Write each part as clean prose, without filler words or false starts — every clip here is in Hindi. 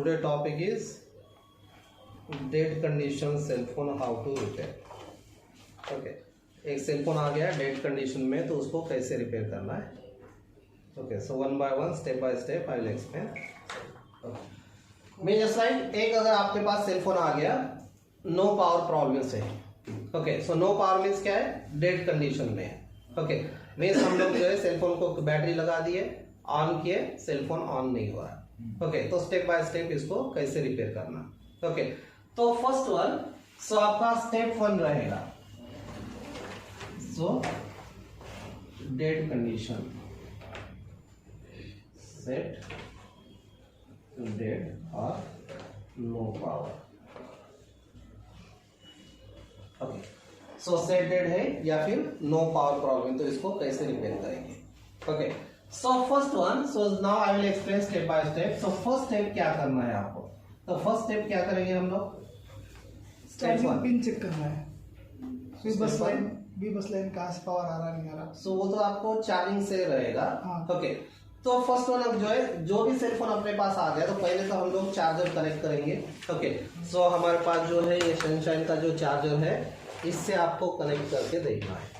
today topic is dead condition cell phone how to repair. Okay, एक सेल फोन आ गया डेड कंडीशन में, तो उसको कैसे रिपेयर करना है। Okay, so one by one step by step I will explain. मैं जस्ट लाइक एक अगर आपके पास सेल फोन आ गया नो पावर प्रॉब्लम से, okay, so no power means क्या है, डेड कंडीशन में है। ओके, मीन्स हम लोग जो है सेल फोन को बैटरी लगा दिए, ऑन किए, सेल फोन ऑन नहीं हुआ है। ओके, तो स्टेप बाय स्टेप इसको कैसे रिपेयर करना। ओके, तो फर्स्ट वन, सो आपका स्टेप वन रहेगा, so dead condition set to dead or no power. Okay, so set dead है या फिर नो पावर प्रॉब्लम, तो इसको कैसे रिपेयर करेंगे। Okay, so first one, so now I will explain step by step. So first step क्या करना है आपको, तो फर्स्ट स्टेप क्या करेंगे हम लोग, स्टार्टिंग पिन चेक करना है, बी बस लाइन कहाँ से पावर आ रहा नहीं आ रहा। सो वो तो आपको चार्जिंग से रहेगा। हाँ। ओके, तो फर्स्ट वन अब जो है, जो भी सेल फोन अपने पास आ गया तो पहले तो हम लोग चार्जर कनेक्ट करेंगे। ओके, सो हमारे पास जो है ये सनशाइन का जो चार्जर है, इससे आपको कनेक्ट करके देखना है।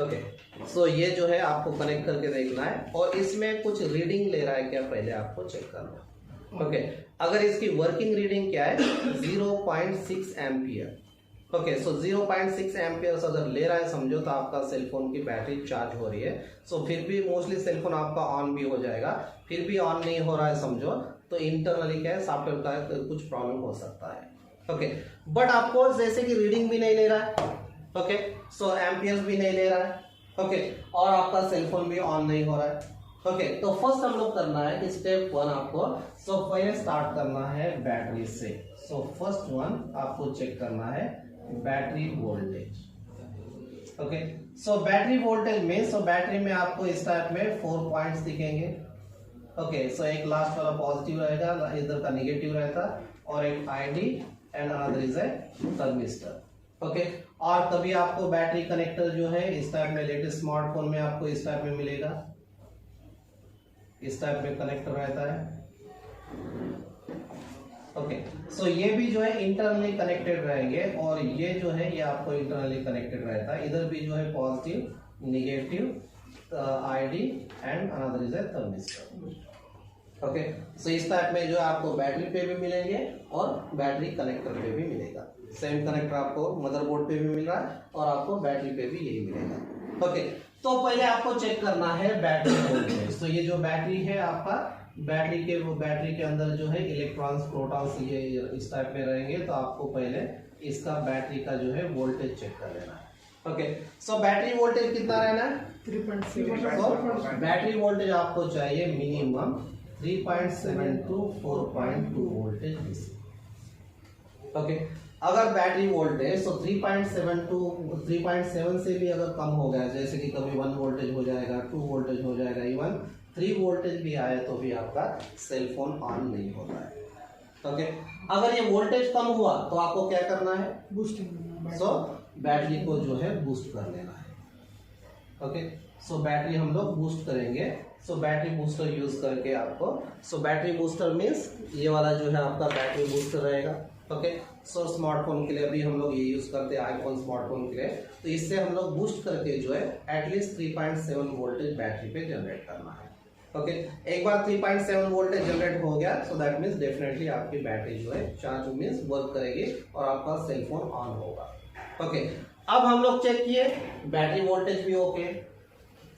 ओके, सो ये जो है आपको कनेक्ट करके देखना है, और इसमें कुछ रीडिंग ले रहा है क्या, पहले आपको चेक करना है। ओके, अगर इसकी वर्किंग रीडिंग क्या है, 0.6 एम्पियर। ओके, सो 0.6 एम्पियर अगर ले रहा है समझो, तो आपका सेलफोन की बैटरी चार्ज हो रही है। सो फिर भी मोस्टली सेलफोन आपका ऑन भी हो जाएगा, फिर भी ऑन नहीं हो रहा है समझो, तो इंटरनली क्या है, सॉफ्टवेयर का कुछ प्रॉब्लम हो सकता है। ओके, बट आपको जैसे कि रीडिंग भी नहीं ले रहा है, ओके, सो एम्पियर्स भी नहीं ले रहा है, ओके, और आपका सेलफोन भी ऑन नहीं हो रहा है। ओके, तो फर्स्ट हम लोग करना है कि स्टेप वन आपको, सो पहले स्टार्ट करना है बैटरी से। सो फर्स्ट वन आपको चेक करना है battery voltage. Okay, so battery voltage में, सो बैटरी में आपको इस टाइप में 4 पॉइंट्स दिखेंगे। ओके, सो एक लास्ट वाला पॉजिटिव रहेगा, इधर का निगेटिव रहता, और एक ID and another is a thermistor. Okay, और तभी आपको बैटरी कनेक्टर जो है इस टाइप में, लेटेस्ट स्मार्टफोन में आपको इस टाइप में मिलेगा, इस टाइप में कनेक्टर रहता है। ओके, सो ये भी जो है इंटरनली कनेक्टेड रहेंगे, और ये जो है ये आपको इंटरनली कनेक्टेड रहता है। इधर भी जो है positive, negative, ID and another is a thermistor. Okay, so इस टाइप में जो है आपको बैटरी पे भी मिलेंगे और बैटरी कनेक्टर पे भी मिलेगा। सेम कनेक्टर आपको मदरबोर्ड पे भी मिल रहा है, और आपको बैटरी पे भी यही मिलेगा। ओके, तो पहले आपको चेक करना है बैटरी वोल्टेज। तो ये जो बैटरी है आपका, बैटरी के अंदर जो है इलेक्ट्रॉन्स, प्रोटॉन्स ये इस टाइप में रहेंगे, तो आपको पहले इसका बैटरी का जो है वोल्टेज चेक कर लेना है। ओके, सो बैटरी वोल्टेज कितना रहना है, 3.7। बैटरी वोल्टेज आपको चाहिए minimum 3.7 to 4.2 voltage DC. Okay, अगर बैटरी वोल्टेज तो 3.7 to 3.7 से भी अगर कम हो गया, जैसे कि कभी 1 वोल्टेज हो जाएगा, 2 वोल्टेज हो जाएगा, इवन 3 वोल्टेज भी आए, तो भी आपका सेल फोन ऑन नहीं होता है। ओके, अगर ये वोल्टेज कम हुआ तो आपको क्या करना है, बूस्टिंग, सो बैटरी को जो है बूस्ट कर लेना है। ओके, सो बैटरी हम लोग बूस्ट करेंगे। सो बैटरी बूस्टर यूज करके आपको, सो बैटरी बूस्टर मीन्स ये वाला जो है आपका बैटरी बूस्टर रहेगा। ओके, सो स्मार्टफोन के लिए अभी हम लोग ये यूज करते हैं, आईफोन स्मार्टफोन के लिए, तो इससे हम लोग बूस्ट करके जो है एटलीस्ट 3.7 वोल्टेज बैटरी पे जनरेट करना है। ओके, एक बार 3.7 वोल्टेज जनरेट हो गया, सो दैट मीन्स डेफिनेटली आपकी बैटरी जो है चार्ज मीन्स वर्क करेगी और आपका सेल फोन ऑन होगा। ओके, अब हम लोग चेक किए बैटरी वोल्टेज भी okay,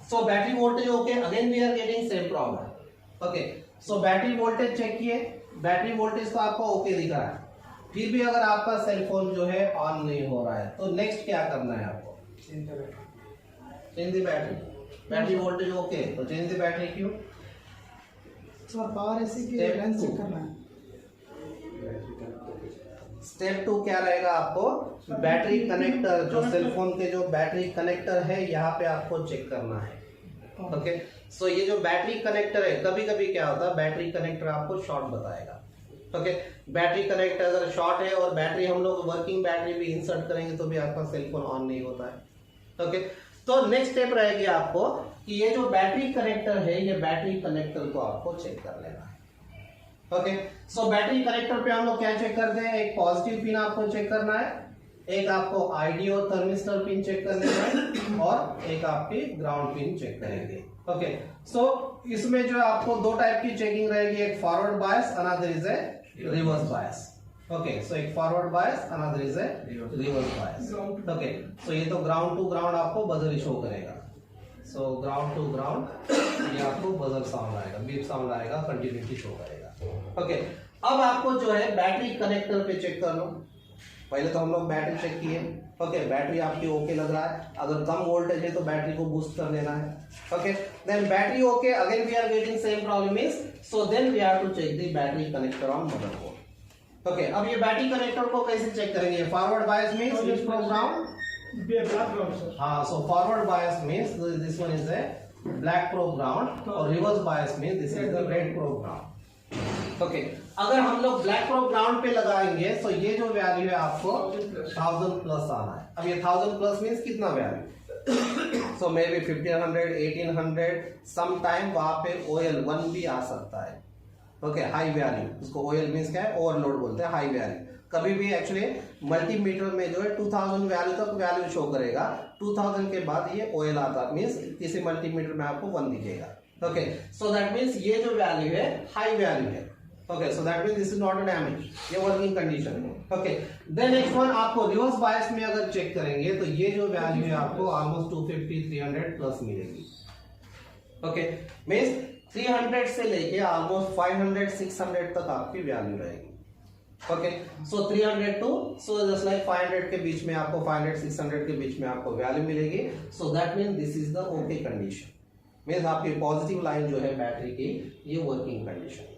so battery voltage okay, again we are getting same problem. Okay, so battery voltage check किए, बैटरी वोल्टेज तो आपको ओके दिख रहा है, फिर भी अगर आपका सेल फोन जो है ऑन नहीं हो रहा है, तो नेक्स्ट क्या करना है आपको, change the battery. Battery voltage okay, तो चेंज द बैटरी। क्यों, सर पावर एसी की रेंज चेक करना है। स्टेप 2 क्या रहेगा, आपको बैटरी कनेक्टर, जो सेल फोन के जो बैटरी कनेक्टर है यहाँ पे आपको चेक करना है। ओके, सो ये जो बैटरी कनेक्टर है, कभी कभी क्या होता है बैटरी कनेक्टर आपको शॉर्ट बताएगा। ओके, बैटरी कनेक्टर अगर शॉर्ट है और बैटरी हम लोग वर्किंग बैटरी भी इंसर्ट करेंगे, तो भी आपका सेल फोन ऑन नहीं होता है। ओके, तो नेक्स्ट स्टेप रहेगी आपको कि ये जो बैटरी कनेक्टर है, ये बैटरी कनेक्टर को आपको चेक कर लेना है। ओके, सो बैटरी कनेक्टर पे हम लोग क्या चेक करते हैं, एक पॉजिटिव पिन आपको चेक करना है, एक आपको आईडी और थर्मिस्टर पिन चेक करने है और एक आपकी ग्राउंड पिन चेक करेंगे। ओके, सो इसमें जो आपको दो टाइप की चेकिंग रहेगी, एक forward bias, another is a reverse bias. Okay, so एक forward bias, another is a reverse bias. Okay, so ये तो ग्राउंड टू ग्राउंड आपको बजर शो करेगा। सो ग्राउंड टू ग्राउंड ये आपको बजर साउंड आएगा, बीप साउंड आएगा, कंटिन्यूटी शो करेगा। ओके, अब आपको जो है बैटरी कनेक्टर पे चेक कर लो। पहले तो हम लोग बैटरी चेक किए। ओके, बैटरी आपकी ओके लग रहा है, अगर कम वोल्टेज है तो बैटरी को बूस्ट कर देना है। Okay, then battery okay, again we are getting same problem is, so then we have to check the battery connector on motherboard. Okay, अब ये बैटरी कनेक्टर को कैसे चेक करेंगे, forward bias means which program, हाँ, so forward bias means this one is a black probe ground और reverse bias means this is the red probe ground. Okay, अगर हम लोग ब्लैक प्रो ग्राउंड पे लगाएंगे तो ये जो वैल्यू है आपको 1000 प्लस आना है। अब ये 1000 प्लस मींस कितना value, so may be 1500, 1800, some time वहां पे OL1 भी आ सकता है। ओके, हाई वैल्यू, उसको OL मींस क्या है, ओवरलोड बोलते हैं, हाई वैल्यू। कभी भी एक्चुअली मल्टीमीटर में जो है 2000 वैल्यू तक वैल्यू शो करेगा, 2000 के बाद ये OL आता मींस किसी मल्टीमीटर में आपको 1 दिखेगा। ओके, सो दैट मींस ये जो वैल्यू है हाई वैल्यू है। Okay, so that means this is not a damage, ये वर्किंग कंडीशन है। ओके, देन नेक्स्ट वन आपको रिवर्स बायस में अगर चेक करेंगे तो ये जो वैल्यू है आपको ऑलमोस्ट 250 300 प्लस मिलेगी। ओके, मींस 300 से लेके ऑलमोस्ट 500 600 तक आपकी वैल्यू रहेगी। Okay, so 300 to so just like 500 के बीच में आपको 500 600 के बीच में आपको वैल्यू मिलेगी। So that mean this is the okay condition, means आपकी पॉजिटिव लाइन जो है बैटरी की ये वर्किंग कंडीशन में।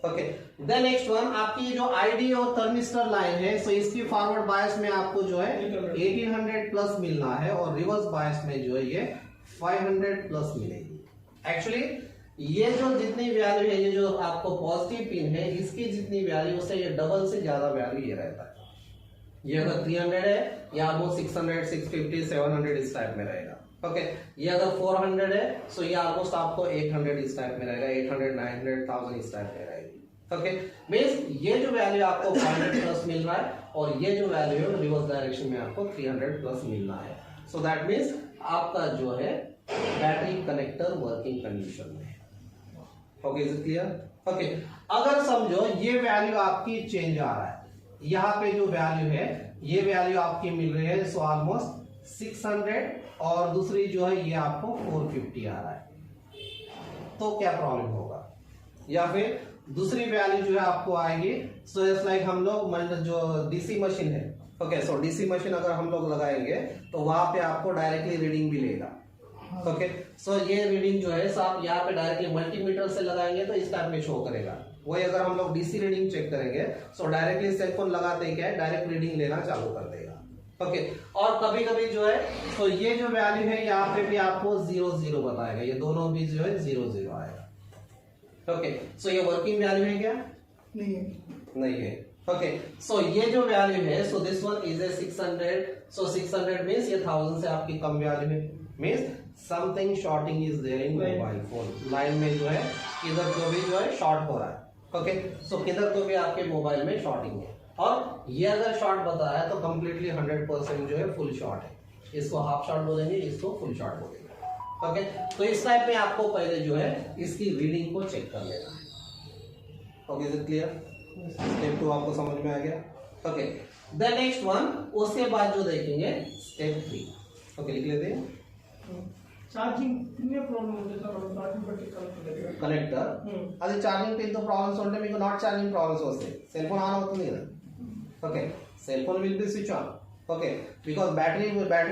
ओके, देन नेक्स्ट वन आपकी जो आईडी और थर्मिस्टर लाइन है, सो इसकी फॉरवर्ड बायस में आपको जो है 1800 प्लस मिलना है और रिवर्स बायस में जो है ये 500 प्लस मिलेगी। एक्चुअली ये जो जितनी वैल्यू है, ये जो आपको पॉजिटिव पिन है इसकी जितनी वैल्यू से ये डबल से ज्यादा वैल्यू ये रहता है। ये अगर 300 है ये ऑलमोस्ट 600 650 700 इस टाइप में रहेगा। ओके, ये अगर 400 है सो ये ऑलमोस्ट आपको 800 इस टाइप में रहेगा, 800 900 1000 इस टाइप में रहेगी। ओके, मींस ये जो वैल्यू आपको 500 प्लस मिल रहा है और ये जो वैल्यू है रिवर्स डायरेक्शन में आपको 300 प्लस मिलना है। सो दैट मींस आपका जो है बैटरी कनेक्टर वर्किंग कंडीशन में है। Okay, is it clear? Okay, अगर समझो ये वैल्यू आपकी चेंज आ रहा है, यहाँ पे जो वैल्यू है ये वैल्यू आपकी मिल रही है सो ऑलमोस्ट 600 और दूसरी जो है ये आपको 450 आ रहा है, तो क्या प्रॉब्लम होगा? या फिर दूसरी वैल्यू जो है आपको आएगी सो जस्ट लाइक हम लोग जो डीसी मशीन है, ओके, सो डीसी मशीन अगर हम लोग लगाएंगे तो वहां पे आपको डायरेक्टली रीडिंग भी लेगा। ओके, सो ये रीडिंग जो है सो आप यहाँ पे डायरेक्टली मल्टीमीटर से लगाएंगे तो इस टाइप में शो करेगा। वही अगर हम लोग डीसी रीडिंग चेक करेंगे सो डायरेक्टली सेलफोन लगाते ही क्या है डायरेक्ट रीडिंग लेना चालू कर देगा। ओके, और कभी कभी जो है तो ये जो वैल्यू है यहाँ पे भी आपको 0 बताएगा, ये दोनों भी जो है 0 आएगा। ओके, सो ये वर्किंग वैल्यू है क्या? नहीं है। ओके, सो ये जो वैल्यू है so this one is a 600, so 600 means ये 1000 से आपकी कम वैल्यू है, means something shorting is there in mobile phone. Line में जो है किधर को भी जो है शॉर्ट हो रहा है। ओके, सो किधर को भी आपके मोबाइल में शॉर्टिंग है और ये अगर शॉर्ट बता है तो कंप्लीटली 100% जो है फुल शॉर्ट है, इसको हाफ शॉर्ट बोलेंगे, इसको फुल शॉर्ट बोलेंगे। ओके, तो इस टाइप में आपको पहले जो है इसकी रीडिंग को चेक कर लेना है। Okay, is it clear? Step 2 आपको समझ में आ गया? ओके, द नेक्स्ट वन उसके बाद जो देखेंगे स्टेप 3। ओके, लिख लेते हैं। ఛార్జింగ్ పిన్నే ప్రాబ్లం ఉంది సార్, ఛార్జింగ్ పెట్టి కనెక్టర్ అది ఛార్జింగ్ పిన్ తో ప్రాబ్లమ్స్ ఉంటే మీకు నాట్ ఛార్జింగ్ ప్రాబ్లమ్స్ వస్తాయి, సెల్ ఫోన్ ఆన్ అవుతుంది కదా। Okay, cell phone will be switch on, okay, because battery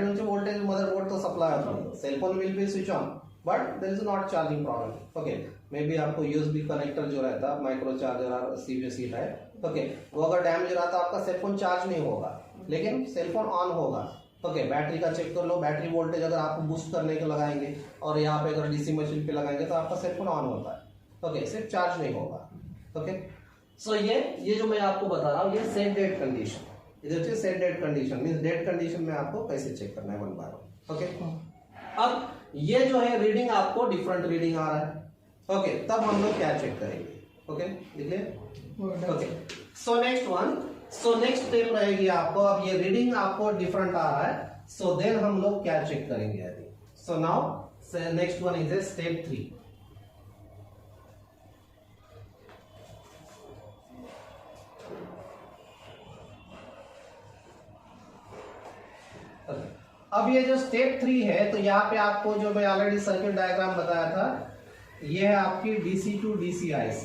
నుంచి వోల్టేజ్ మదర్ బోర్డ్ తో सप्लाई అవుతుంది, cell phone will be switch on but there is not charging problem. Okay, may be आपको यूएसबी कनेक्टर जो रहता है माइक्रो चार्जर और सीबीएसई टाइप, ओके, वो अगर डैमेज रहा तो आपका सेल फोन चार्ज नहीं होगा लेकिन सेल फोन ऑन होगा। ओके, बैटरी का चेक कर लो, बैटरी वोल्टेज अगर आप बूस्ट करने के लगाएंगे और यहाँ पे अगर डीसी मशीन पे लगाएंगे तो आपका सेल फोन ऑन होता है। ओके, सिर्फ चार्ज नहीं होगा। ओके, सो ये जो मैं आपको बता रहा हूँ ये सेट डेट कंडीशन, इधर से set dead condition means dead condition में आपको कैसे चेक करना है 1 बार। ओके, अब ये जो है रीडिंग आपको डिफरेंट रीडिंग आ रहा है। ओके, तब हम लोग क्या चेक करेंगे? ओके लिखिए। वो okay so next one, so next step रहेगी आपको, अब ये रीडिंग आपको डिफरेंट आ रहा है, सो देन हम लोग क्या चेक करेंगे अभी। So now next one is a step 3। अब ये जो स्टेप 3 है, तो यहाँ पे आपको जो मैं ऑलरेडी सर्किट डायग्राम बताया था, ये है आपकी DC to DC IC।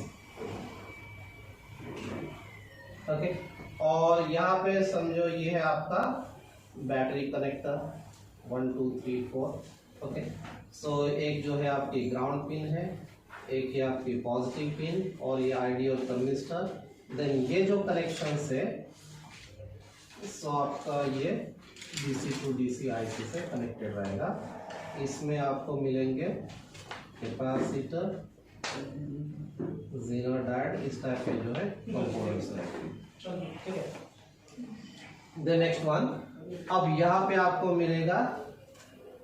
Okay और यहाँ पे समझो ये है आपका बैटरी कनेक्टर 1 2 3 4। ओके सो एक जो है आपकी ग्राउंड पिन है, एक है आपकी पॉजिटिव पिन और ये आइडियल थर्मिस्टर। देन ये जो कनेक्शन है सो आपका ये DC टू DC IC से कनेक्टेड रहेगा। इसमें आपको मिलेंगे कैपेसिटर, जीरो डायोड, इस टाइप के जो है कंपोनेंट्स रहेंगे। द नेक्स्ट वन, अब यहाँ पे आपको मिलेगा,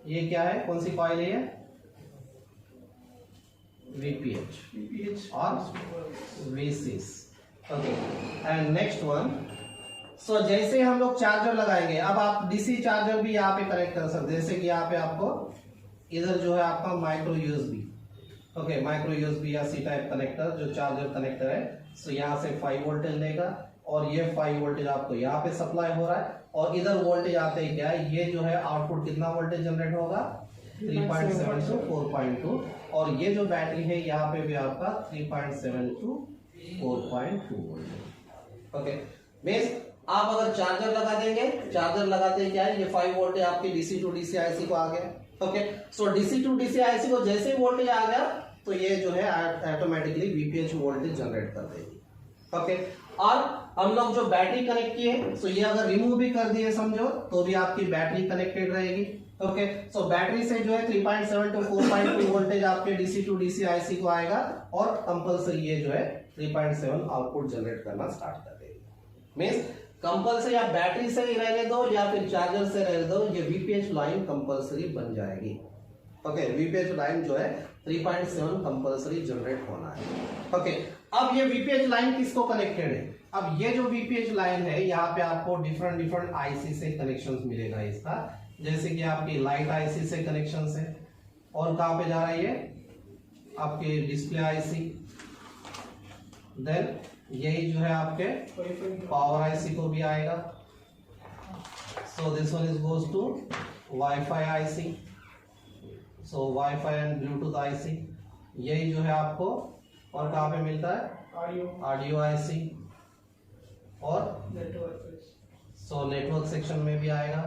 ये क्या है, कौन सी कॉइल है, VPH और V6। Okay and next one, so जैसे हम लोग चार्जर लगाएंगे, अब आप DC चार्जर भी यहाँ पे कनेक्ट कर सकते हैं। जैसे कि यहाँ पे आपको इधर जो है आपका micro USB, okay micro USB या C टाइप कनेक्टर जो चार्जर कनेक्टर है, सो यहाँ से 5 वोल्टेज लेगा और ये 5 वोल्टेज आपको यहाँ पे सप्लाई हो रहा है और इधर वोल्टेज आते ही क्या है, ये जो है आउटपुट कितना वोल्टेज जनरेट होगा, 3.7 to 4.2 और ये जो बैटरी है यहाँ पे भी आपका 3.7 to 4.2 वोल्टेज। ओके मींस आप अगर चार्जर लगा देंगे, चार्जर लगाते ही क्या है, ये 5 वोल्टेज आपकी DC टू DC IC को आ गया। Okay so DC to DC IC को जैसे ही वोल्टेज आ गया तो ये जो है ऑटोमेटिकली VPH वोल्टेज जनरेट कर देगी। ओके और हम लोग जो बैटरी कनेक्ट किए, सो ये अगर रिमूव भी कर दिए समझो तो भी आपकी बैटरी कनेक्टेड रहेगी। ओके सो बैटरी से जो है 3.7 to 4.2 वोल्टेज आपके DC टू DC IC को आएगा और कंपल्सरी ये जो है 3.7 आउटपुट जनरेट करना स्टार्ट कर देगी। मींस कंपल्सरी आप बैटरी से ही रहने दो या फिर चार्जर से रहने दो, ये VPH लाइन कंपल्सरी बन जाएगी। ओके VPH लाइन जो है 3.7 कंपल्सरी जनरेट होना है। ओके अब ये VPH लाइन किसको कनेक्टेड है, अब ये जो VPH लाइन है यहाँ पे आपको डिफरेंट डिफरेंट IC से कनेक्शंस मिलेगा इसका। जैसे कि आपकी लाइट IC से कनेक्शंस है और कहाँ पे जा रहा है ये आपके डिस्प्ले IC, देन यही जो है आपके पावर IC को भी आएगा। So this one is goes to WiFi IC, so WiFi and Bluetooth IC, यही जो है आपको और कहाँ पे मिलता है, ऑडियो IC और सो नेटवर्क सेक्शन में भी आएगा।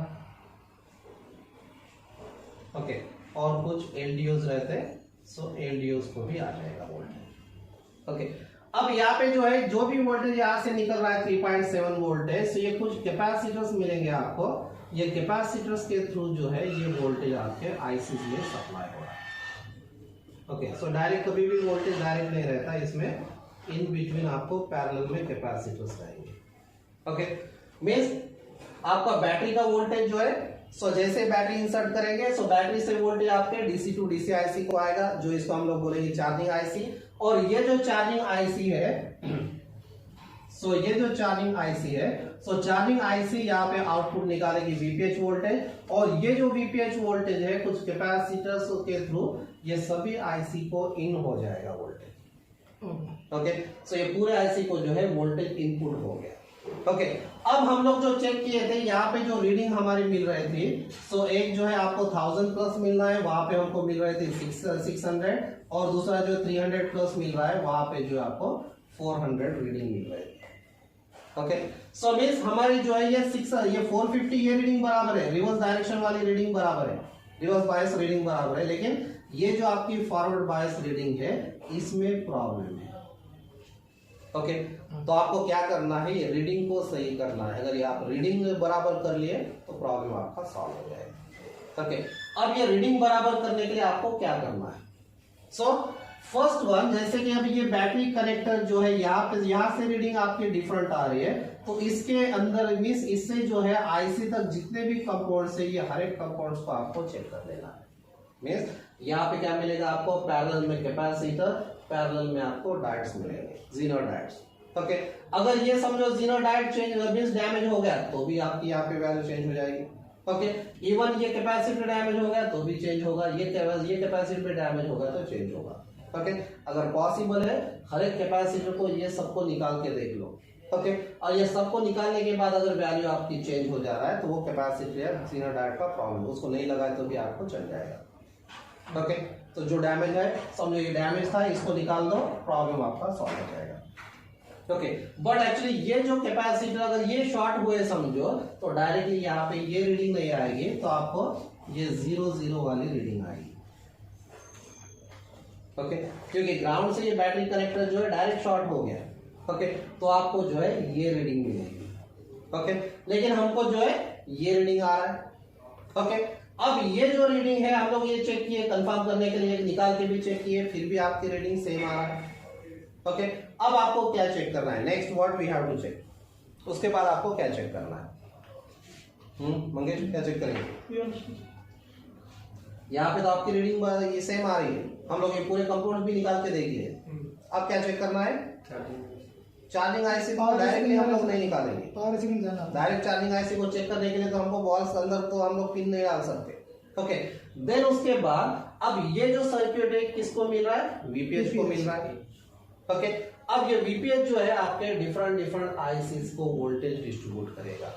ओके और कुछ LDOs रहते हैं, सो LDOs को भी आ जाएगा वोल्टेज। ओके अब यहाँ पे जो है जो भी वोल्टेज यहाँ से निकल रहा है 3.7 वोल्टेज, तो ये कुछ कैपेसिटर्स मिलेंगे आपको, ये कैपेसिटर्स के थ्रू जो है ये वोल्टेज आपके IC में सप्लाई हो रहा है। ओके सो डायरेक्ट कभी भी वोल्टेज डायरेक्ट नहीं रहता, इसमें इन बिटवीन आपको पैरेलल में कैपेसिटर्स रहेंगे। ओके मींस आपका बैटरी का वोल्टेज जो है, सो जैसे बैटरी इंसर्ट करेंगे सो बैटरी से वोल्टेज आपके DC टू DC IC को आएगा, जो इसको हम लोग बोलेंगे चार्जिंग IC। और ये जो चार्जिंग IC है, सो ये जो चार्जिंग IC है, सो चार्जिंग IC यहाँ पे आउटपुट निकालेगी VPH वोल्टेज और ये जो VPH वोल्टेज है कुछ कैपेसिटर्स के थ्रू ये सभी IC को इन हो जाएगा वोल्टेज। ओके सो ये पूरे IC को जो है वोल्टेज इनपुट हो गया। ओके अब हम लोग जो चेक किए थे यहाँ पे जो रीडिंग हमारी मिल रही थी, सो एक जो है आपको 1000 प्लस मिलना है, वहां पे हमको मिल रहे थे 600 और दूसरा जो 300 प्लस मिल रहा है वहां पे जो आपको 400 रीडिंग मिल रही है। ओके सो मींस हमारी जो है ये 450 ये रीडिंग बराबर है, रिवर्स डायरेक्शन वाली रीडिंग बराबर है, रिवर्स बायस रीडिंग बराबर है, लेकिन ये जो आपकी फॉरवर्ड बायस रीडिंग है इसमें प्रॉब्लम है। ओके तो आपको क्या करना है, ये रीडिंग को सही करना है। अगर ये आप रीडिंग बराबर कर लिए तो प्रॉब्लम आपका सॉल्व हो जाएगा। ओके अब ये रीडिंग बराबर करने के लिए आपको क्या करना है, सो फर्स्ट वन, जैसे कि अभी ये बैटरी कनेक्टर जो है यहाँ से रीडिंग आपकी डिफरेंट आ रही है, तो इसके अंदर मींस इससे जो है IC तक जितने भी कंपाउंड्स है ये हर एक कंपाउंड्स को आपको चेक कर लेना है। मींस यहाँ पे क्या मिलेगा आपको, पैरेलल में कैपेसिटर पैरेलल में आपको डायोड्स मिलेंगे, जीरो डायोड्स। ओके, अगर ये समझो zero diode change means damage हो गया तो भी आपकी यहाँ पे वैल्यू चेंज हो जाएगी। ओके, इवन ये कैपेसिटर डैमेज हो गया तो भी चेंज होगा, ये कैपेसिटर पे डैमेज होगा तो चेंज होगा। ओके, अगर पॉसिबल है हर एक कैपेसिटर को ये सबको निकाल के देख लो। ओके, और ये सबको निकालने के बाद अगर वैल्यू आपकी चेंज हो जा रहा है तो वो कैपेसिटर या जीरो डायोड का प्रॉब्लम, उसको नहीं लगाए तो भी आपको चल जाएगा। ओके, तो जो डैमेज है समझो ये डैमेज था, इसको निकाल दो, प्रॉब्लम आपका सॉल्व हो जाएगा। ओके, बट एक्चुअली ये जो कैपेसिटर अगर ये शॉर्ट हुए समझो तो डायरेक्टली यहाँ पे ये रीडिंग नहीं आएगी, तो आपको ये 0 वाली रीडिंग आएगी। ओके, क्योंकि ग्राउंड से ये बैटरी कनेक्टर जो है डायरेक्ट शॉर्ट हो गया। ओके, तो आपको जो है ये रीडिंग मिलेगी। ओके, लेकिन हमको जो है ये रीडिंग आ रहा है। ओके, अब ये जो रीडिंग है हम लोग ये चेक किए कंफर्म करने के लिए, निकाल के भी चेक किए, फिर भी आपकी रीडिंग सेम आ रहा है। ओके, अब आपको क्या चेक करना है, next what we have to check, उसके बाद आपको क्या चेक करना है? मंगेश क्या चेक करेंगे? यहाँ पे तो आपकी रीडिंग ये सेम आ रही है, हम लोग ये पूरे कंपोनेंट भी निकाल के देख लिए। अब क्या चेक करना है? चार्जिंग आईसी को डायरेक्टली हम लोग नहीं निकालेंगे, डायरेक्ट चार्जिंग आईसी को चेक करने के लिए तो हमको बॉल्स अंदर तो हम लोग पिन नहीं डाल सकते। ओके, देन उसके बाद अब ये जो सर्किट है किसको मिल रहा है? वीपीएच को मिल रहा है। ओके, अब ये वीपीएच जो है आपके डिफरेंट आईसीज को वोल्टेज डिस्ट्रीब्यूट करेगा।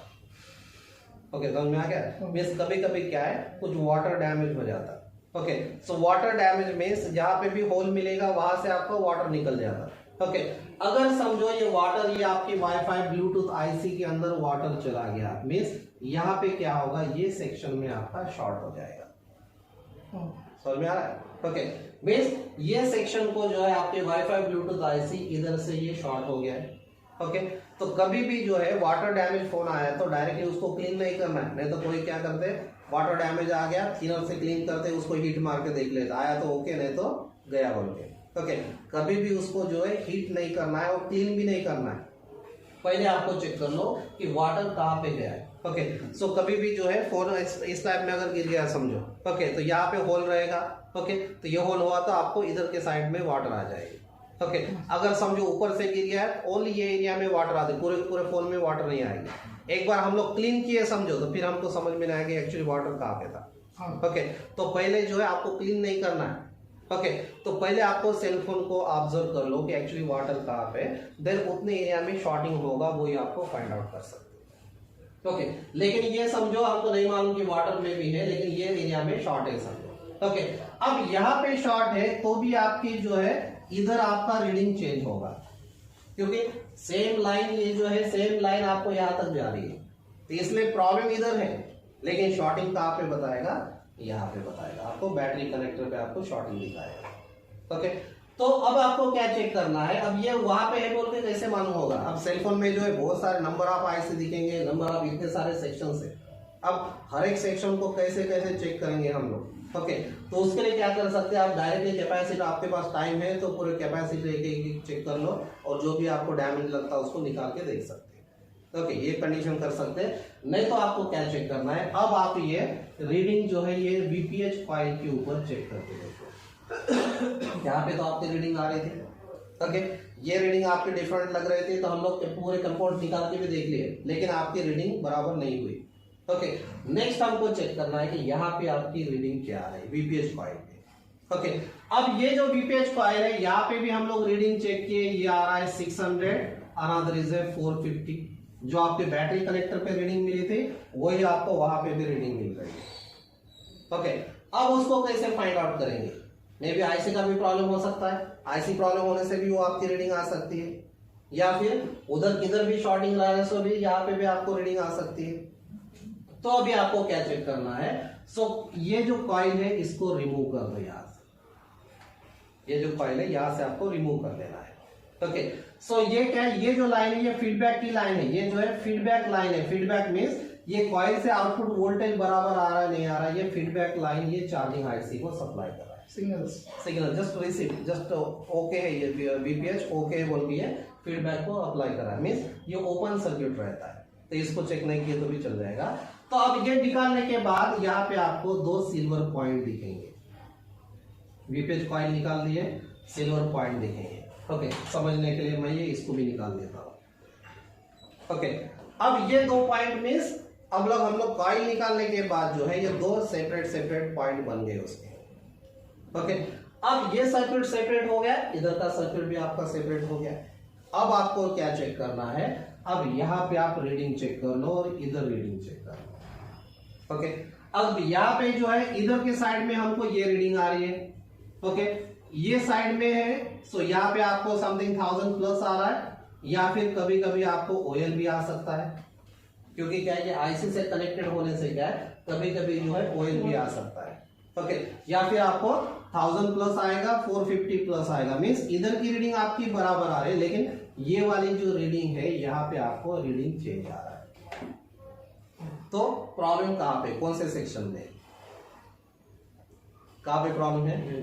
ओके, समझ में आ गया? मींस कभी कभी क्या है कुछ वाटर डैमेज हो जाता है। Okay, so water damage means जहां पे भी होल मिलेगा वहां से आपको वाटर निकल जाता है। ओके, अगर समझो ये वाटर ये आपकी वाईफाई ब्लूटूथ आईसी के अंदर वाटर चला गया मींस यहाँ पे क्या होगा, ये सेक्शन में आपका शॉर्ट हो जाएगा। समझ में आ रहा है? ओके, मींस ये सेक्शन को जो है आपके वाईफाई ब्लूटूथ आईसी इधर से ये शॉर्ट हो गया है। ओके, तो कभी भी जो है वाटर डैमेज फोन आया तो डायरेक्टली उसको क्लीन नहीं करना है, नहीं तो कोई क्या करते वाटर डैमेज आ गया क्लीनर से क्लीन करते उसको हीट मार के देख लेता, आया तो ओके नहीं तो गया बोल के। ओके, कभी भी उसको जो है हीट नहीं करना है और क्लीन भी नहीं करना है, पहले आपको चेक कर लो कि वाटर कहाँ पे गया है। ओके, सो कभी भी जो है फोन इस टाइप में अगर गिर गया समझो, ओके, तो यहाँ पे होल रहेगा। ओके, तो ये होल हुआ तो आपको इधर के साइड में वाटर आ जाएगी। ओके, अगर समझो ऊपर से गिर गया है ओनली ये एरिया में वाटर आते, पूरे फोन में वाटर नहीं आएगी। एक बार हम लोग क्लीन किए समझो तो फिर हमको समझ में आएगा एक्चुअली वाटर कहाँ पे था। ओके, तो पहले जो है आपको क्लीन नहीं करना है। ओके, तो पहले आपको सेल फोन को ऑब्जर्व कर लो कि एक्चुअली वाटर कहाँ पे, देन उतने एरिया में शॉर्टिंग होगा वही आपको फाइंड आउट कर सकते हैं। ओके, लेकिन ये समझो आपको नहीं मालूम कि वाटर में भी है लेकिन ये एरिया में शॉर्ट है समझो। ओके, अब यहाँ पे शॉर्ट है तो भी आपकी जो है इधर आपका रीडिंग चेंज होगा, क्योंकि सेम लाइन ये जो है सेम लाइन आपको यहाँ तक जा रही है, तो इसलिए प्रॉब्लम इधर है लेकिन शॉर्टिंग कहाँ पे बताएगा, यहाँ पे बताएगा आपको, बैटरी कनेक्टर पे आपको शॉर्टिंग दिखाएगा। ओके, तो अब आपको क्या चेक करना है, अब ये वहां पे है बोल के कैसे मालूम होगा? अब सेलफोन में जो है बहुत सारे नंबर ऑफ आईसी दिखेंगे, नंबर ऑफ इतने सारे सेक्शन है, अब हर एक सेक्शन को कैसे कैसे चेक करेंगे हम लोग? ओके, तो उसके लिए क्या कर सकते हैं आप, डायरेक्टली कैपेसिटर आपके पास टाइम है तो पूरे कैपेसिटर एक चेक कर लो और जो भी आपको डैमेज लगता है उसको निकाल के देख सकते हैं। ओके, ये कंडीशन कर सकते हैं। नहीं तो आपको क्या चेक करना है, अब आप ये रीडिंग जो है ये वीपीएच कॉइल के ऊपर चेक करके देखो। यहाँ पे तो आपकी रीडिंग आ रही थी। ओके, ये रीडिंग आपके डिफरेंट लग रहे थे तो हम लोग पूरे कंपाउंड निकाल के भी देख लिए लेकिन आपकी रीडिंग बराबर नहीं हुई। ओके, नेक्स्ट हमको चेक करना है कि यहाँ पे आपकी रीडिंग क्या है वीपीएच कॉइल पे। ओके, अब ये जो वीपीएच कॉइल है यहाँ पे भी हम लोग रीडिंग चेक किए, ये आ रहा है 600, अनदर इज 450। जो आपके बैटरी कनेक्टर पे रीडिंग मिली थी वही आपको वहां पे भी रीडिंग मिल रही है। ओके, अब उसको कैसे फाइंड आउट करेंगे? मे बी आईसी का भी प्रॉब्लम हो सकता है, आईसी प्रॉब्लम होने से भी वो आपकी रीडिंग आ सकती है, या फिर उधर किधर भी शॉर्टिंग रहने से भी यहाँ पे भी आपको रीडिंग आ सकती है। तो अभी आपको क्या चेक करना है, ये जो कॉइल है इसको रिमूव कर दो यहाँ से, ये जो कॉइल है यहाँ से आपको रिमूव कर देना है। ओके, ये क्या है, ये जो लाइन है ये फीडबैक की लाइन है, ये जो है फीडबैक लाइन है। फीडबैक मींस ये कॉइल से आउटपुट वोल्टेज बराबर आ रहा है नहीं आ रहा है, ये फीडबैक लाइन ये चार्जिंग आईसी को सप्लाई कर रहा है। Signal just receive, just okay है, ये वीपीएच ओके है बोल के ये फीडबैक को अप्लाई कर रहा है, मींस ये ओपन सर्किट रहता है तो इसको चेक नहीं किए तो भी चल जाएगा। तो अब ये निकालने के बाद यहाँ पे आपको 2 सिल्वर पॉइंट दिखेंगे। वीपीएच कॉइल निकाल दिए, सिल्वर पॉइंट दिखेंगे। ओके, समझने के लिए मैं ये इसको भी निकाल देता हूँ। ओके, अब ये 2 पॉइंट मीन्स अब लोग हम लोग कॉइल निकालने के बाद जो है ये 2 सेपरेट पॉइंट बन गए उसके। ओके, अब ये सर्किट सेपरेट हो गया, इधर का सर्किट भी आपका सेपरेट हो गया। अब आपको क्या चेक करना है, अब यहाँ पे आप रीडिंग चेक कर लो और इधर रीडिंग चेक कर लो। ओके, अब यहाँ पे जो है इधर के साइड में हमको ये रीडिंग आ रही है। ओके, ये साइड में है, सो यहाँ पे आपको समथिंग 1000 प्लस आ रहा है, या फिर कभी कभी आपको ओएल भी आ सकता है, क्योंकि क्या है आईसी से कनेक्टेड होने से क्या है कभी कभी जो है ओएल भी आ सकता है। ओके, या फिर आपको 1000 प्लस आएगा, 450 प्लस आएगा, मीन्स इधर की रीडिंग आपकी बराबर आ रही है, लेकिन ये वाली जो रीडिंग है यहाँ पे आपको रीडिंग चेंज आ रहा है। तो प्रॉब्लम कहाँ पे, कौन से सेक्शन में, कहाँ पे प्रॉब्लम है?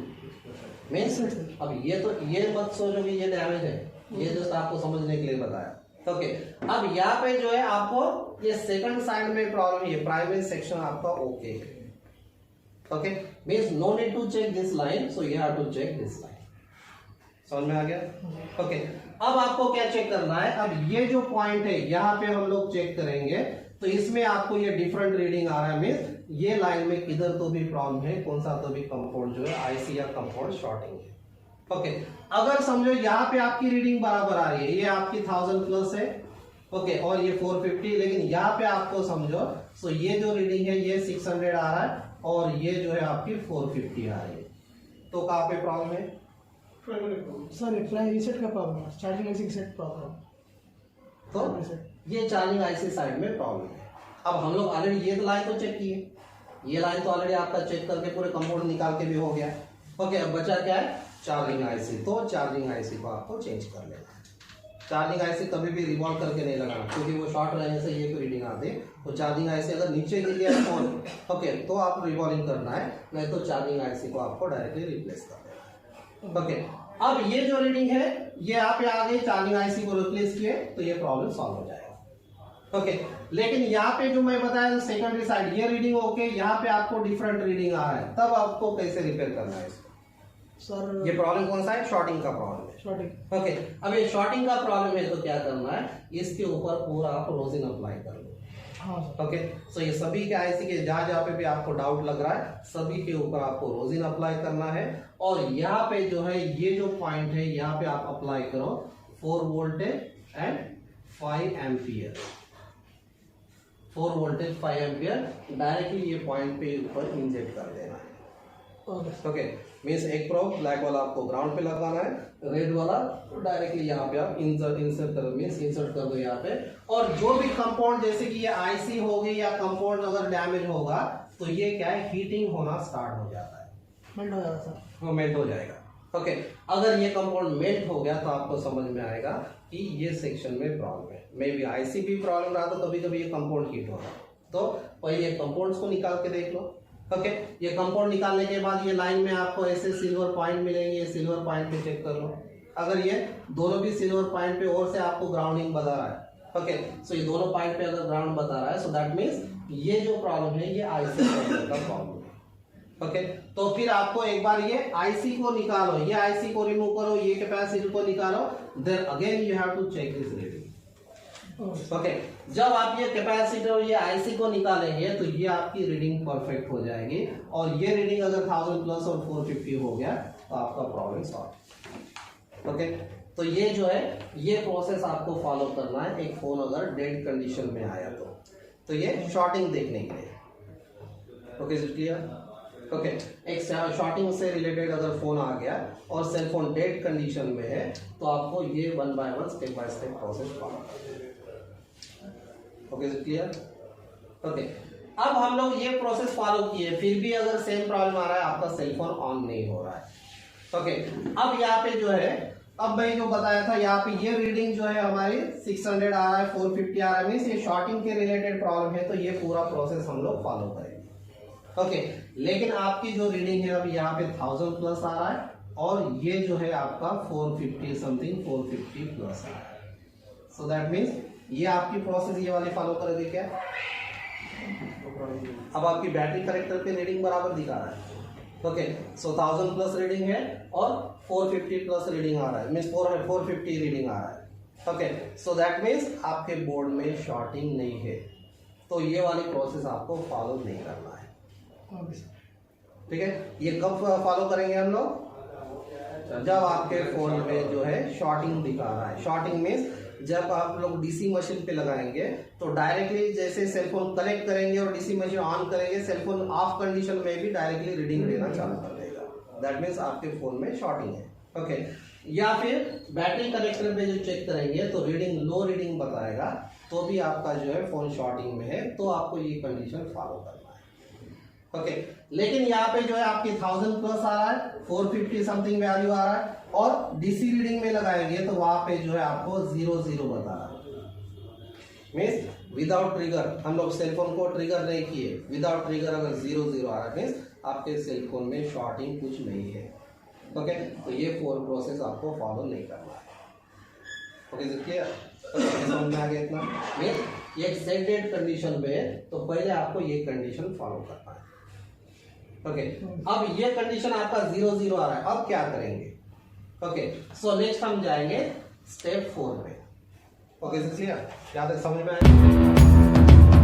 मीन्स अब ये तो ये मत सोचो कि ये डैमेज है, ये जस्ट आपको समझने के लिए बताया। ओके, अब यहाँ पे जो है आपको ये सेकंड साइड में प्रॉब्लम है, प्राइमरी सेक्शन आपका ओके है। Okay, means no need to check this line, so you have to check this line. समझ में आ गया? ओके, अब आपको क्या चेक करना है, अब ये जो पॉइंट है यहाँ पे हम लोग चेक करेंगे, तो इसमें आपको ये डिफरेंट रीडिंग आ रहा है, मीन्स ये लाइन में इधर तो भी प्रॉब्लम है, कौन सा तो भी कंपाउंड जो है आईसी या कंपाउंड शॉर्टिंग है। ओके, अगर समझो यहाँ पे आपकी रीडिंग बराबर आ रही है, ये आपकी 1000 प्लस है, ओके, और ये 450, लेकिन यहाँ पे आपको समझो सो ये जो रीडिंग है ये 600 आ रहा है और ये जो है आपकी 450 आ रही है, तो कहाँ पे प्रॉब्लम है? सॉरी, प्राइमरी रीसेट का प्रॉब्लम है, चार्जिंग आईसी रीसेट प्रॉब्लम। तो ये चार्जिंग आईसी साइड में प्रॉब्लम है। अब हम लोग ऑलरेडी ये लाइन तो चेक किए, ये लाइन तो ऑलरेडी आपका चेक करके पूरे कंपाउंड निकाल के भी हो गया। ओके, अब बचा क्या है? Charging IC. तो चार्जिंग आईसी को आपको चेंज कर लेना है। चार्जिंग आईसी कभी भी रिवॉल्व करके नहीं लगाना, क्योंकि वो शॉर्ट रहने से ये रीडिंग आती है। तो चार्जिंग आईसी अगर नीचे गिर गया फोन, ओके, तो आप रिवॉल्विंग करना है, नहीं तो चार्जिंग आईसी को आपको डायरेक्टली रिप्लेस कर देना है। ओके, अब ये जो रीडिंग है ये आप आ गए, चार्जिंग आईसी को रिप्लेस किए, तो ये प्रॉब्लम सॉल्व हो जाएगा। ओके, लेकिन यहाँ पे जो मैं बताया सेकेंडरी साइड ये रीडिंग ओके, यहाँ पे आपको डिफरेंट रीडिंग आ रहा है, तब आपको कैसे रिपेयर करना है इसको? सर ये प्रॉब्लम कौन सा है? शॉर्टिंग का प्रॉब्लम है। शॉर्टिंग। ओके, अब ये शॉर्टिंग का प्रॉब्लम है तो क्या करना है, इसके ऊपर पूरा आप रोजिन अप्लाई कर लो। ओके, सो ये सभी के आईसी के जहाँ पे भी आपको डाउट लग रहा है सभी के ऊपर आपको रोजिन अप्लाई करना है, और यहाँ पे जो है ये जो पॉइंट है यहाँ पे आप अप्लाई करो 4 voltage and 5 ampere, 4 voltage 5 ampere directly ये पॉइंट पे ऊपर इंजेक्ट कर देना है। ओके, मीन्स एक प्रोब ब्लैक वाला आपको ग्राउंड पे लगाना है, रेड वाला डायरेक्टली यहाँ पे आप इंसर्ट कर, मीन्स इंसर्ट कर दो यहाँ पे। और जो भी कंपाउंड जैसे कि ये आईसी होगी या कंपाउंड अगर डैमेज होगा तो ये क्या है, हीटिंग होना स्टार्ट हो जाता है, मेल्ट हो जाता है, वो मेल्ट हो जाएगा। ओके, अगर ये कंपाउंड मेल्ट हो गया तो आपको समझ में आएगा कि ये सेक्शन में प्रॉब्लम है। मे बी आईसी भी प्रॉब्लम रहा तो कभी कभी ये कंपाउंड हीट होगा, तो पहले कंपाउंड्स को निकाल के देख लो। ओके, ये कंपाउंड निकालने के बाद ये लाइन में आपको ऐसे सिल्वर पॉइंट मिलेंगे, सिल्वर पॉइंट पे चेक कर लो। अगर ये दोनों भी सिल्वर पॉइंट पे और से आपको ग्राउंडिंग बता रहा है, ओके, सो ये दोनों पॉइंट पे अगर ग्राउंड बता रहा है, सो दैट मीन्स ये जो प्रॉब्लम है ये आईसी का प्रॉब्लम है। ओके, तो फिर आपको एक बार ये आईसी को निकालो, ये आईसी को रिमूव करो, ये कैपेसिटर को निकालो, then again you have to check this reading. Okay, जब आप ये कैपेसिटर और ये आईसी को निकालेंगे तो ये आपकी रीडिंग परफेक्ट हो जाएगी, और ये रीडिंग अगर 1000 प्लस और 450 हो गया तो आपका प्रॉब्लम सॉल्व। ओके, तो ये जो है ये प्रोसेस आपको फॉलो करना है एक फोन अगर डेड कंडीशन में आया तो ये शॉर्टिंग देखने के लिए। Okay, clear? ओके, एक शॉर्टिंग से रिलेटेड अगर फोन आ गया और सेल फोन डेड कंडीशन में है तो आपको ये 1 by 1 step by step process follow करना है। Okay, clear? ओके, अब हम लोग ये प्रोसेस फॉलो किए, फिर भी अगर सेम प्रॉब्लम आ रहा है, आपका सेल फोन ऑन नहीं हो रहा है। ओके, अब यहाँ पे जो है, अब मैं जो बताया था यहाँ पे ये रीडिंग जो है हमारी 600 आ रहा है, 450 आ रहा है, मीन्स ये शॉर्टिंग के रिलेटेड प्रॉब्लम है, तो ये पूरा प्रोसेस हम लोग फॉलो करेंगे। ओके, लेकिन आपकी जो रीडिंग है अभी यहाँ पे 1000 प्लस आ रहा है, और ये जो है आपका 450 समथिंग 450 प्लस आ रहा है, सो दैट मीन्स ये आपकी प्रोसेस ये वाले फॉलो करोगे क्या? अब आपकी बैटरी करेक्टर पे रीडिंग बराबर दिखा रहा है। ओके, सो 1000 प्लस रीडिंग है और 450 प्लस रीडिंग आ रहा है, मीन्स 450 रीडिंग आ रहा है। ओके, सो दैट मीन्स आपके बोर्ड में शॉर्टिंग नहीं है, तो ये वाली प्रोसेस आपको फॉलो नहीं करना है। Okay sir. ठीक है, ये कब फॉलो करेंगे हम लोग? जब आपके फोन में जो है शॉर्टिंग दिखा रहा है। शॉर्टिंग मीन्स जब आप लोग डीसी मशीन पे लगाएंगे तो डायरेक्टली जैसे सेलफोन कनेक्ट करेंगे और डीसी मशीन ऑन करेंगे, सेलफोन ऑफ कंडीशन में भी डायरेक्टली रीडिंग लेना चालू कर देगा। दैट मीन्स आपके फोन में शॉर्टिंग है। ओके, या फिर बैटरी कनेक्टर पे जो चेक करेंगे तो रीडिंग लो रीडिंग बताएगा, तो भी आपका जो है फोन शॉर्टिंग में है, तो आपको ये कंडीशन फॉलो करना है। ओके, लेकिन यहाँ पे जो है आपकी 1000 प्लस आ रहा है, 450 समथिंग वैल्यू आ रहा है, और डीसी रीडिंग में लगाएंगे तो वहां पे जो है आपको 00 बता रहा है। मीन्स विदाउट ट्रिगर, हम लोग सेलफोन को ट्रिगर नहीं किए, विदाउट ट्रिगर अगर 00 आ रहा है मीन्स आपके सेलफोन में शॉर्टिंग कुछ नहीं है। ओके, तो ये 4 प्रोसेस आपको फॉलो नहीं करना है। ओके, देखिए समझ में आ गया इतना? मीन्स एक सेटेड कंडीशन पे तो पहले आपको ये कंडीशन फॉलो करना है। ओके, अब ये कंडीशन आपका 00 आ रहा है, अब क्या करेंगे? ओके, सो नेक्स्ट हम जाएंगे स्टेप 4 में। Okay, clear? याद है, समझ में आया?